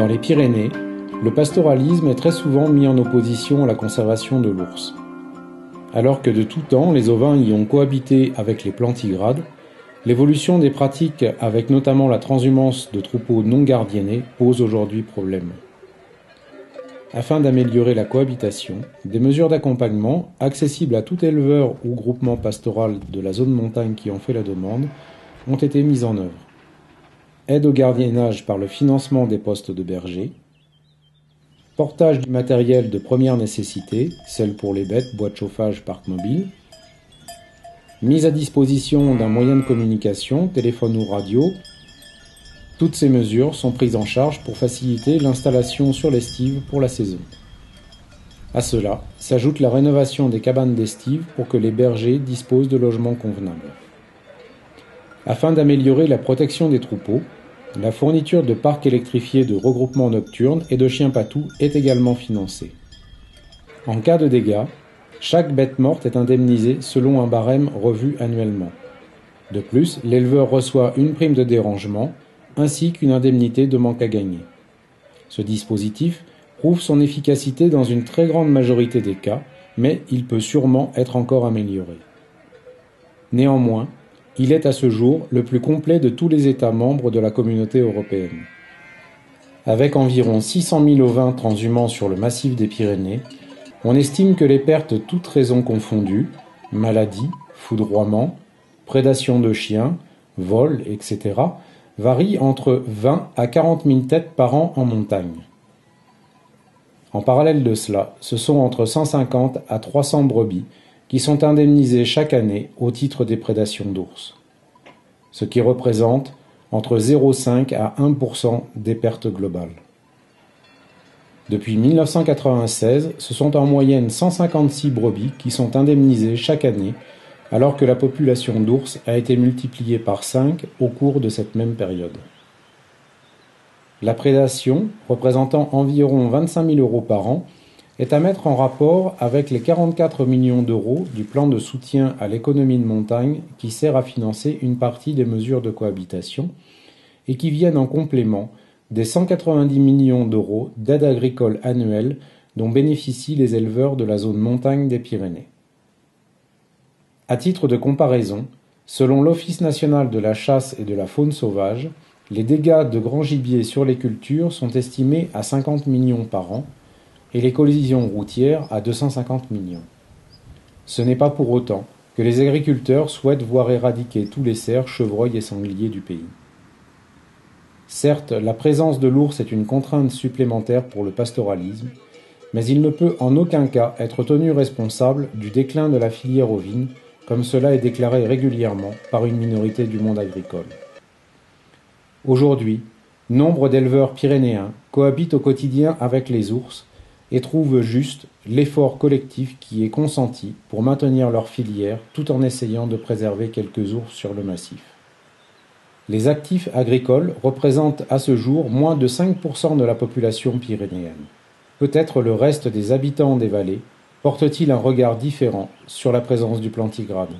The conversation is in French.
Dans les Pyrénées, le pastoralisme est très souvent mis en opposition à la conservation de l'ours. Alors que de tout temps, les ovins y ont cohabité avec les plantigrades, l'évolution des pratiques, avec notamment la transhumance de troupeaux non gardiennés, pose aujourd'hui problème. Afin d'améliorer la cohabitation, des mesures d'accompagnement, accessibles à tout éleveur ou groupement pastoral de la zone montagne qui en fait la demande, ont été mises en œuvre. Aide au gardiennage par le financement des postes de berger, portage du matériel de première nécessité, celle pour les bêtes, bois de chauffage, parc mobile, mise à disposition d'un moyen de communication, téléphone ou radio. Toutes ces mesures sont prises en charge pour faciliter l'installation sur l'estive pour la saison. À cela s'ajoute la rénovation des cabanes d'estive pour que les bergers disposent de logements convenables. Afin d'améliorer la protection des troupeaux, la fourniture de parcs électrifiés de regroupement nocturne et de chiens patous est également financée. En cas de dégâts, chaque bête morte est indemnisée selon un barème revu annuellement. De plus, l'éleveur reçoit une prime de dérangement ainsi qu'une indemnité de manque à gagner. Ce dispositif prouve son efficacité dans une très grande majorité des cas, mais il peut sûrement être encore amélioré. Néanmoins, il est à ce jour le plus complet de tous les États membres de la Communauté européenne. Avec environ 600 000 ovins transhumants sur le massif des Pyrénées, on estime que les pertes toutes raisons confondues, maladies, foudroiements, prédation de chiens, vols, etc., varient entre 20 à 40 000 têtes par an en montagne. En parallèle de cela, ce sont entre 150 à 300 brebis qui sont indemnisées chaque année au titre des prédations d'ours, ce qui représente entre 0,5 à 1% des pertes globales. Depuis 1996, ce sont en moyenne 156 brebis qui sont indemnisées chaque année, alors que la population d'ours a été multipliée par 5 au cours de cette même période. La prédation, représentant environ 25 000 € par an, est à mettre en rapport avec les 44 millions d'euros du plan de soutien à l'économie de montagne qui sert à financer une partie des mesures de cohabitation et qui viennent en complément des 190 millions d'euros d'aide agricole annuelle dont bénéficient les éleveurs de la zone montagne des Pyrénées. À titre de comparaison, selon l'Office national de la chasse et de la faune sauvage, les dégâts de grand gibier sur les cultures sont estimés à 50 millions par an et les collisions routières à 250 millions. Ce n'est pas pour autant que les agriculteurs souhaitent voir éradiquer tous les cerfs, chevreuils et sangliers du pays. Certes, la présence de l'ours est une contrainte supplémentaire pour le pastoralisme, mais il ne peut en aucun cas être tenu responsable du déclin de la filière ovine, comme cela est déclaré régulièrement par une minorité du monde agricole. Aujourd'hui, nombre d'éleveurs pyrénéens cohabitent au quotidien avec les ours et trouvent juste l'effort collectif qui est consenti pour maintenir leur filière tout en essayant de préserver quelques ours sur le massif. Les actifs agricoles représentent à ce jour moins de 5% de la population pyrénéenne. Peut-être le reste des habitants des vallées porte-t-il un regard différent sur la présence du plantigrade.